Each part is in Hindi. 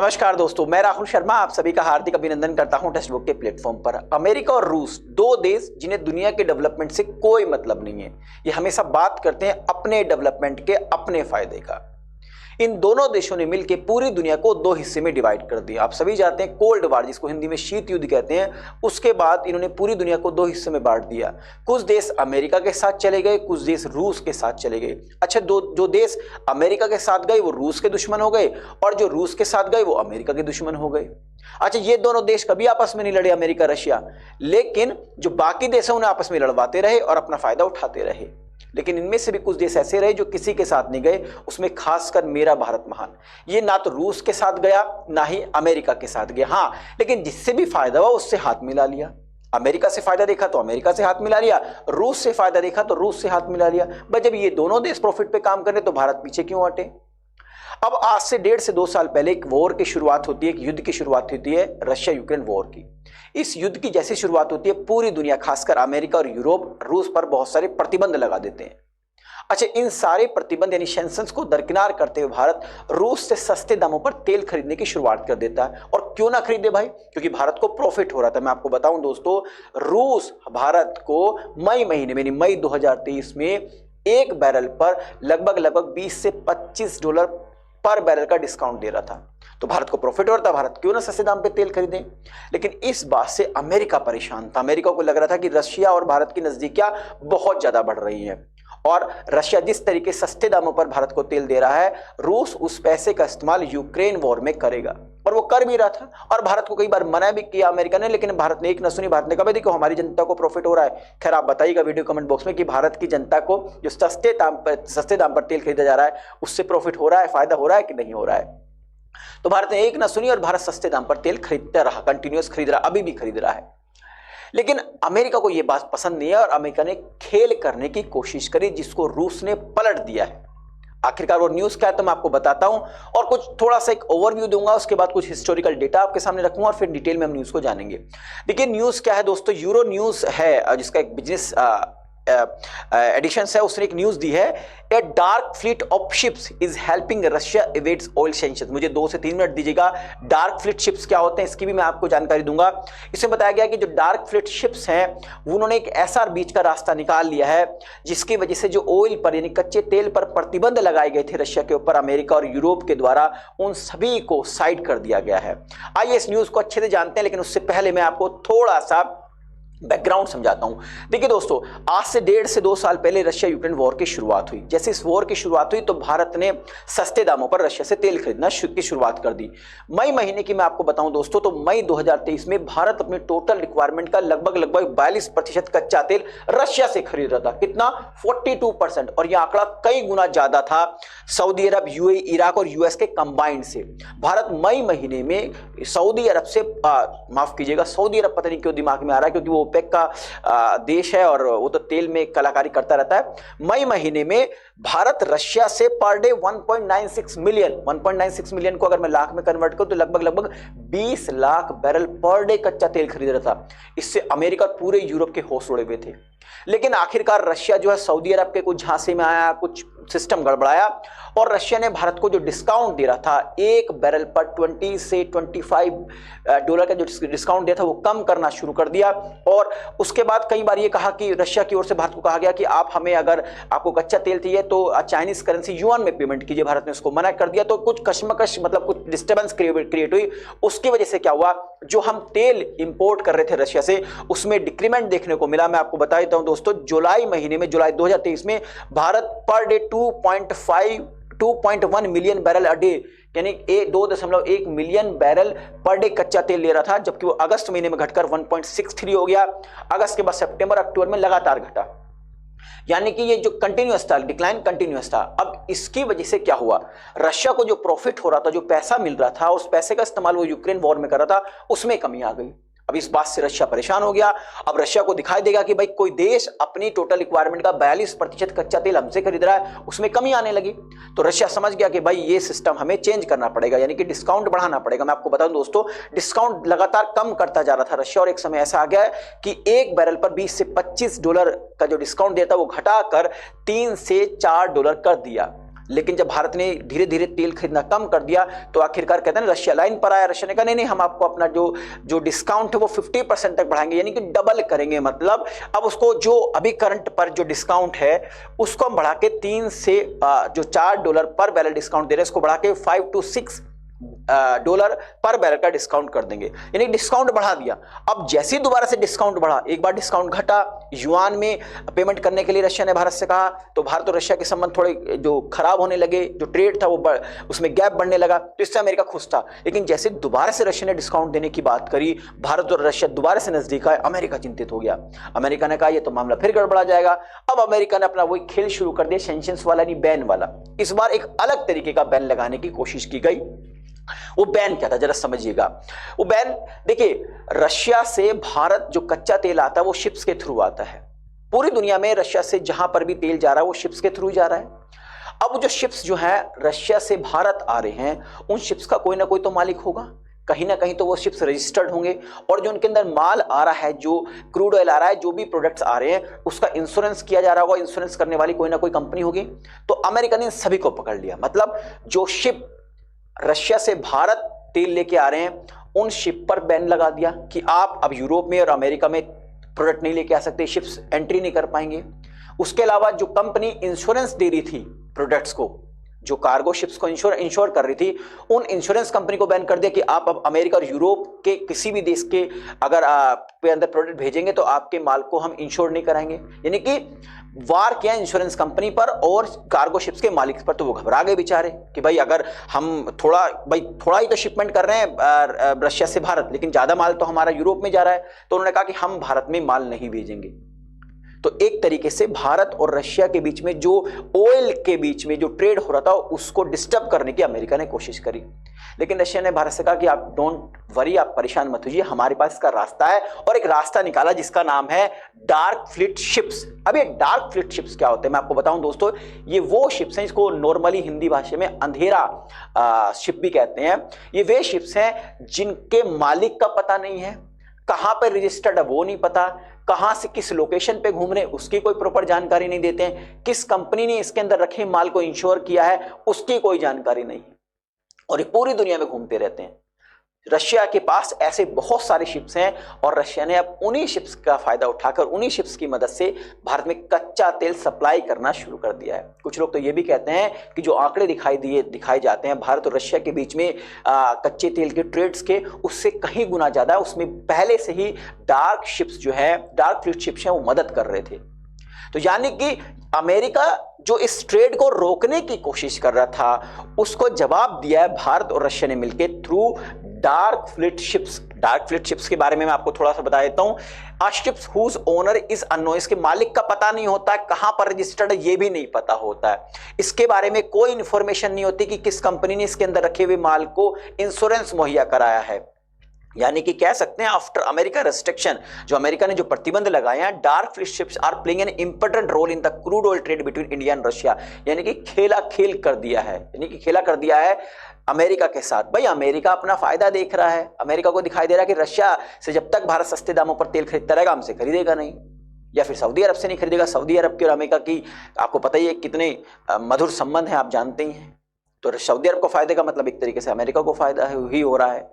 नमस्कार दोस्तों, मैं राहुल शर्मा आप सभी का हार्दिक अभिनंदन करता हूं टेक्स्ट बुक के प्लेटफॉर्म पर। अमेरिका और रूस दो देश जिन्हें दुनिया के डेवलपमेंट से कोई मतलब नहीं है। ये हमेशा बात करते हैं अपने डेवलपमेंट के, अपने फायदे का। इन दोनों देशों ने मिलकर पूरी दुनिया को दो हिस्से में डिवाइड कर दिया। आप सभी जानते हैं कोल्ड वार, जिसको हिंदी में शीत युद्ध कहते हैं, उसके बाद इन्होंने पूरी दुनिया को दो हिस्से में बांट दिया। कुछ देश अमेरिका के साथ चले गए, कुछ देश रूस के साथ चले गए। अच्छा, जो देश अमेरिका के साथ गए वो रूस के दुश्मन हो गए, और जो रूस के साथ गए वो अमेरिका के दुश्मन हो गए। अच्छा, ये दोनों देश कभी आपस में नहीं लड़े, अमेरिका रशिया, लेकिन जो बाकी देश हैं उन्हें आपस में लड़वाते रहे और अपना फायदा उठाते रहे। लेकिन इनमें से भी कुछ देश ऐसे रहे जो किसी के साथ नहीं गए, उसमें खासकर मेरा भारत महान। ये ना तो रूस के साथ गया ना ही अमेरिका के साथ गया, हाँ, लेकिन जिससे भी फायदा हुआ उससे हाथ मिला लिया। अमेरिका से फायदा देखा तो अमेरिका से हाथ मिला लिया, रूस से फायदा देखा तो रूस से हाथ मिला लिया। बस जब ये दोनों देश प्रॉफिट पे काम कर रहे तो भारत पीछे क्यों हटे। अब आज से 1.5 से 2 साल पहले एक वॉर की शुरुआत होती है, एक युद्ध की शुरुआत होती है, रशिया यूक्रेन वॉर की। इस युद्ध की जैसी शुरुआत होती है, पूरी दुनिया खासकर अमेरिका और यूरोप रूस पर बहुत सारे प्रतिबंध लगा देते हैं। अच्छा, इन सारे प्रतिबंध यानी सैंक्शंस को दरकिनार करते हुए भारत रूस से सस्ते दामों पर तेल खरीदने की शुरुआत कर देता है। और क्यों ना खरीदे भाई, क्योंकि भारत को प्रॉफिट हो रहा था। मैं आपको बताऊं दोस्तों, रूस भारत को मई महीने में, मई 2023 में एक बैरल पर लगभग 20 से $25 पर बैरल का डिस्काउंट दे रहा था। तो भारत को प्रॉफिट हो रहा था, भारत क्यों ना सस्ते दाम पे तेल खरीदें। लेकिन इस बात से अमेरिका परेशान था। अमेरिका को लग रहा था कि रशिया और भारत की नजदीकियां बहुत ज्यादा बढ़ रही हैं, और रशिया जिस तरीके सस्ते दामों पर भारत को तेल दे रहा है, रूस उस पैसे का इस्तेमाल यूक्रेन वॉर में करेगा, और वो कर भी रहा था। और भारत को कई बार मना भी किया अमेरिका ने, लेकिन भारत ने एक न सुनी। भारत ने कहा देखो हमारी जनता को प्रॉफिट हो रहा है। खैर, आप बताइएगा वीडियो कमेंट बॉक्स में कि भारत की जनता को जो सस्ते दाम पर तेल खरीदा जा रहा है उससे प्रॉफिट हो रहा है, फायदा हो रहा है कि नहीं हो रहा है। तो भारत ने एक न सुनी और भारत सस्ते दाम पर तेल खरीदता रहा, कंटिन्यूअस खरीद रहा, अभी भी खरीद रहा है। लेकिन अमेरिका को यह बात पसंद नहीं है और अमेरिका ने खेल करने की कोशिश करी, जिसको रूस ने पलट दिया है। आखिरकार वो न्यूज क्या है तो मैं आपको बताता हूं, और कुछ थोड़ा सा एक ओवरव्यू दूंगा, उसके बाद कुछ हिस्टोरिकल डेटा आपके सामने रखूंगा और फिर डिटेल में हम न्यूज को जानेंगे। देखिए न्यूज क्या है दोस्तों, यूरो न्यूज है जिसका एक बिजनेस एडिशन है, उसने एक न्यूज दी है, a dark fleet of ships is helping Russia evades oil sanctions. मुझे 2 से 3 मिनट दीजिएगा। डार्क फ्लीट शिप्स क्या होते हैं इसकी भी मैं आपको जानकारी दूंगा। इसमें बताया गया कि जो डार्क फ्लीट शिप्स हैं उन्होंने एक ऐसा बीच का रास्ता निकाल लिया है जिसकी वजह से जो ऑयल पर यानी कच्चे तेल पर प्रतिबंध लगाए गए थे रशिया के ऊपर, अमेरिका और यूरोप के द्वारा, उन सभी को साइड कर दिया गया है। आइए इस न्यूज को अच्छे से जानते हैं, लेकिन उससे पहले मैं आपको थोड़ा सा बैकग्राउंड समझाता हूं। देखिए दोस्तों, आज से 1.5 से 2 साल पहले रशिया यूक्रेन वॉर की शुरुआत हुई। जैसे इस वॉर की शुरुआत हुई तो भारत ने सस्ते दामों पर रशिया से तेल खरीदना की शुरुआत कर दी। मई महीने की मैं आपको बताऊं दोस्तों, तो मई 2023 में भारत अपनी टोटल रिक्वायरमेंट का लगभग 42% कच्चा तेल रशिया से खरीद रहा था। कितना? 42%। और यह आंकड़ा कई गुना ज्यादा था सऊदी अरब, यूएई, इराक और यूएस के कंबाइंड से। भारत मई महीने में सऊदी अरब से माफ कीजिएगा, सऊदी अरब पता नहीं क्यों दिमाग में आ रहा है, क्योंकि वो ओपेक का देश है और वो तो तेल में कलाकारी करता रहता है। मई महीने में भारत रशिया से पर डे 1.96 मिलियन को अगर मैं लाख में कन्वर्ट करूं तो लगभग 20 लाख बैरल पर डे कच्चा तेल खरीद रहा था। इससे अमेरिका और पूरे यूरोप के होश उड़े हुए थे। लेकिन आखिरकार रशिया जो है सऊदी अरब के कुछ झांसे में आया, कुछ सिस्टम गड़बड़ाया, और रशिया ने भारत को जो डिस्काउंट दे रहा था एक बैरल पर 20 से $25 का जो डिस्काउंट दिया था वो कम करना शुरू कर दिया। और उसके बाद कई बार ये कहा कि रशिया की ओर से भारत को कहा गया कि आप हमें, अगर आपको कच्चा तेल चाहिए तो चाइनीज करेंसी युआन में पेमेंट कीजिए। भारत ने उसको मना कर दिया। तो कुछ कशमकश, मतलब कुछ डिस्टर्बेंस क्रिएट हुई। उसकी वजह से क्या हुआ, जो हम तेल इंपोर्ट कर रहे थे रशिया से उसमें डिक्रीमेंट देखने को मिला। मैं आपको बता देता हूं दोस्तों, जुलाई महीने में, जुलाई 2023 में Bharat per day 2.1 million barrel a day यानी 2.1 मिलियन बैरल पर डे कच्चा तेल ले रहा था, जबकि वो अगस्त महीने में घटकर 1.63 हो गया। अगस्त के बाद सितंबर अक्टूबर में लगातार घटा, यानी कि ये जो कंटिन्यूअस था, डिक्लाइन कंटिन्यूअस था। अब इसकी वजह से क्या हुआ, रशिया को जो प्रॉफिट हो रहा था, जो पैसा मिल रहा था, उस पैसे का इस्तेमाल वो यूक्रेन वॉर में कर रहा था, उसमें कमी आ गई। अब इस बात से रशिया परेशान हो गया। अब रशिया को दिखाई देगा कि भाई कोई देश अपनी टोटल रिक्वायरमेंट का 42% कच्चा तेल हमसे खरीद रहा है, उसमें कमी आने लगी। तो रशिया समझ गया कि भाई ये सिस्टम हमें चेंज करना पड़ेगा, यानी कि डिस्काउंट बढ़ाना पड़ेगा। मैं आपको बताऊं दोस्तों, डिस्काउंट लगातार कम करता जा रहा था रशिया, और एक समय ऐसा आ गया है कि एक बैरल पर 20 से $25 का जो डिस्काउंट देता वो घटाकर $3 से $4 कर दिया। लेकिन जब भारत ने धीरे धीरे तेल खरीदना कम कर दिया तो आखिरकार कहते हैं ना, रशिया लाइन पर आया। रशिया ने कहा नहीं नहीं, हम आपको अपना जो डिस्काउंट है वो 50% तक बढ़ाएंगे, यानी कि डबल करेंगे। मतलब अब उसको जो अभी करंट पर जो डिस्काउंट है उसको हम बढ़ा के 3 से जो $4 पर बैरल डिस्काउंट दे रहे हैं, इसको बढ़ा के $5 to $6 पर बैरल का डिस्काउंट कर देंगे, यानी डिस्काउंट बढ़ा दिया। अब जैसे ही दोबारा से डिस्काउंट बढ़ा, एक बार डिस्काउंट घटा, युआन में पेमेंट करने के लिए रशिया ने भारत से कहा, तो भारत और रशिया के संबंध थोड़े जो खराब होने लगे, जो ट्रेड था वो उसमें गैप बढ़ने लगा, तो इससे अमेरिका खुश था। लेकिन जैसे दोबारा से रशिया ने डिस्काउंट देने की बात करी, भारत और रशिया दोबारा से नजदीक आए, अमेरिका चिंतित हो गया। अमेरिका ने कहा ये तो मामला फिर गड़बड़ा जाएगा। अब अमेरिका ने अपना वही खेल शुरू कर दिया, सैंक्शंस वाला नहीं, बैन वाला। इस बार एक अलग तरीके का बैन लगाने की कोशिश की गई। वो बैन क्या था जरा समझिएगा। वो बैन देखिए, रशिया से भारत जो कच्चा तेल आता है वो शिप्स के थ्रू आता है। पूरी दुनिया में रशिया से जहां पर भी तेल जा रहा है वो शिप्स के थ्रू जा रहा है। अब जो शिप्स जो है रशिया से भारत आ रहे हैं, उन शिप्स का कोई ना कोई तो मालिक होगा, कहीं ना कहीं तो वो शिप्स रजिस्टर्ड होंगे, और जो उनके अंदर माल आ रहा है, जो क्रूड ऑयल आ रहा है, जो भी प्रोडक्ट्स आ रहे हैं, उसका इंश्योरेंस किया जा रहा होगा। इंश्योरेंस करने वाली कोई ना कोई कंपनी होगी। तो अमेरिका ने सभी को पकड़ लिया। मतलब जो शिप रशिया से भारत तेल लेके आ रहे हैं, उन शिप पर बैन लगा दिया कि आप अब यूरोप में और अमेरिका में प्रोडक्ट नहीं लेके आ सकते, शिप्स एंट्री नहीं कर पाएंगे। उसके अलावा जो कंपनी इंश्योरेंस दे रही थी प्रोडक्ट्स को, जो कार्गो शिप्स को इंश्योर कर रही थी, उन इंश्योरेंस कंपनी को बैन कर दिया कि आप अब अमेरिका और यूरोप के किसी भी देश के अगर पे अंदर प्रोडक्ट भेजेंगे तो आपके माल को हम इंश्योर नहीं कराएंगे। यानी कि वार किया इंश्योरेंस कंपनी पर और कार्गो शिप्स के मालिक पर। तो वो घबरा गए बेचारे कि भाई अगर हम थोड़ा ही तो शिपमेंट कर रहे हैं रशिया से भारत, लेकिन ज्यादा माल तो हमारा यूरोप में जा रहा है। तो उन्होंने कहा कि हम भारत में माल नहीं भेजेंगे। तो एक तरीके से भारत और रशिया के बीच में जो ऑयल के बीच में जो ट्रेड हो रहा था उसको डिस्टर्ब करने की अमेरिका ने कोशिश करी। लेकिन रशिया ने भारत से कहा कि आप डोंट वरी, आप परेशान मत होइए, हमारे पास इसका रास्ता है। और एक रास्ता निकाला जिसका नाम है डार्क फ्लीट शिप्स। अब ये डार्क फ्लीट शिप्स क्या होते हैं मैं आपको बताऊं दोस्तों। ये वो शिप्स हैं जिसको नॉर्मली हिंदी भाषा में अंधेरा शिप भी कहते हैं। ये वे शिप्स हैं जिनके मालिक का पता नहीं है, कहां पर रजिस्टर्ड है वो नहीं पता, कहां से किस लोकेशन पे घूम रहे हैं उसकी कोई प्रॉपर जानकारी नहीं देते हैं, किस कंपनी ने इसके अंदर रखे माल को इंश्योर किया है उसकी कोई जानकारी नहीं है, और ये पूरी दुनिया में घूमते रहते हैं। रशिया के पास ऐसे बहुत सारे शिप्स हैं और रशिया ने अब उन्हीं शिप्स का फायदा उठाकर उन्हीं शिप्स की मदद से भारत में कच्चा तेल सप्लाई करना शुरू कर दिया है। कुछ लोग तो ये भी कहते हैं कि जो आंकड़े दिखाए जाते हैं भारत और रशिया के बीच में कच्चे तेल के ट्रेड्स के, उससे कहीं गुना ज्यादा उसमें पहले से ही डार्क शिप्स जो है, डार्क फ्लीट शिप्स हैं, वो मदद कर रहे थे। तो यानी कि अमेरिका जो इस ट्रेड को रोकने की कोशिश कर रहा था उसको जवाब दिया है भारत और रशिया ने मिलकर through dark fleet ships. Dark fleet ships के बारे में मैं आपको थोड़ा सा बता देता हूं। Ships whose owner is unknown, इसके मालिक का पता नहीं होता है, कहां पर रजिस्टर्ड है ये भी नहीं पता होता है, इसके बारे में कोई इंफॉर्मेशन नहीं होती कि किस कंपनी ने इसके अंदर रखे हुए माल को इंश्योरेंस मुहैया कराया है। यानी कि कह सकते हैं आफ्टर अमेरिका रेस्ट्रिक्शन, जो अमेरिका ने जो प्रतिबंध लगाए हैं, dark fleet ships are playing an important role in the crude oil trade between India and Russia. यानी कि खेल कर दिया है, यानी कि खेला कर दिया है अमेरिका के साथ। भाई अमेरिका अपना फायदा देख रहा है, अमेरिका को दिखाई दे रहा है कि रशिया से जब तक भारत सस्ते दामों पर तेल खरीदता रहेगा हमसे खरीदेगा नहीं, या फिर सऊदी अरब से नहीं खरीदेगा। सऊदी अरब की और अमेरिका की आपको पता ही है कितने मधुर संबंध हैं, आप जानते ही हैं। तो सऊदी अरब को फायदे का मतलब एक तरीके से अमेरिका को फायदा ही हो रहा है।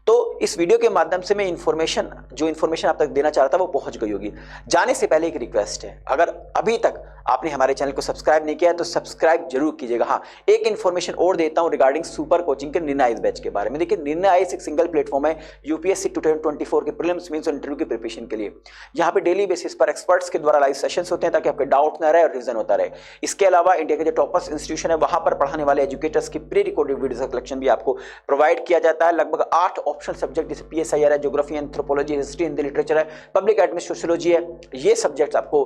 तो इस वीडियो के माध्यम से मैं जो इन्फॉर्मेशन आप तक देना चाह रहा था वो पहुंच गई होगी। जाने से पहले एक रिक्वेस्ट है, अगर अभी तक आपने हमारे चैनल को सब्सक्राइब नहीं किया है तो सब्सक्राइब जरूर कीजिएगा। हाँ, एक इन्फॉर्मेशन और देता हूं रिगार्डिंग सुपर कोचिंग के निर्णय आईएएस बैच के बारे में। देखिए, निर्णय आईएएस एक सिंगल प्लेटफॉर्म है यूपीएससी 2024 के प्रीलिम्स, मेंस और इंटरव्यू की प्रिपरेशन के लिए। यहाँ पे डेली बेसिस पर एक्सपर्ट्स के द्वारा लाइव सेशंस होते हैं ताकि आपके डाउट ना रहे और रीजन होता रहे। इसके अलावा इंडिया के जो टॉपर्स इंस्टीट्यूशन है वहां पर पढ़ाने वाले एजुकेटर्स की प्री रिकॉर्डेड वीडियो का कलेक्शन भी आपको प्रोवाइड किया जाता है। लगभग 8 ऑप्शनल सब्जेक्ट जैसे पीएसआईआर है, geography, anthropology, history, Hindi literature है, पब्लिक एडमिनिस्ट्रेशन, सोशियोलॉजी है, ये सब्जेक्ट्स आपको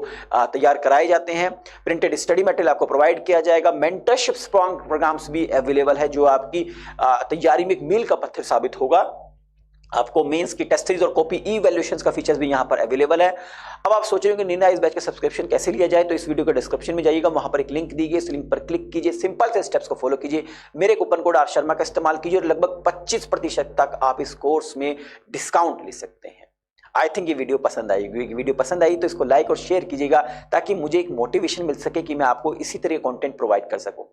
तैयार कराए जाते हैं। प्रिंटेड स्टडी मटेरियल आपको प्रोवाइड किया जाएगा। मेंटरशिप प्रोग्राम्स भी अवेलेबल है जो आपकी तैयारी में एक मील का पत्थर साबित होगा। आपको मेंस की टेस्ट सीरीज और कॉपी इवैल्यूएशंस का फीचर्स भी यहां पर अवेलेबल है। अब आप सोच रहे हो कि निर्णय आईएएस बैच का सब्सक्रिप्शन कैसे लिया जाए, तो इस वीडियो के डिस्क्रिप्शन में जाइएगा, वहां पर एक लिंक दी गई, इस लिंक पर क्लिक कीजिए, सिंपल से स्टेप्स को फॉलो कीजिए, मेरे कूपन कोड आर शर्मा का इस्तेमाल कीजिए और लगभग 25% तक आप इस कोर्स में डिस्काउंट ले सकते हैं। आई थिंक ये वीडियो पसंद आएगी। वीडियो पसंद आई तो इसको लाइक और शेयर कीजिएगा ताकि मुझे एक मोटिवेशन मिल सके कि मैं आपको इसी तरह कंटेंट प्रोवाइड कर सकूं।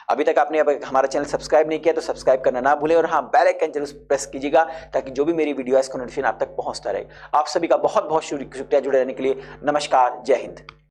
अभी तक आपने हमारा चैनल सब्सक्राइब नहीं किया तो सब्सक्राइब करना ना भूलें, और हाँ, बेल आइकन जरूर प्रेस कीजिएगा ताकि जो भी मेरी वीडियो है इसका नोटिफिकेशन आप तक पहुंचता रहे। आप सभी का बहुत बहुत शुक्रिया जुड़े रहने के लिए। नमस्कार, जय हिंद।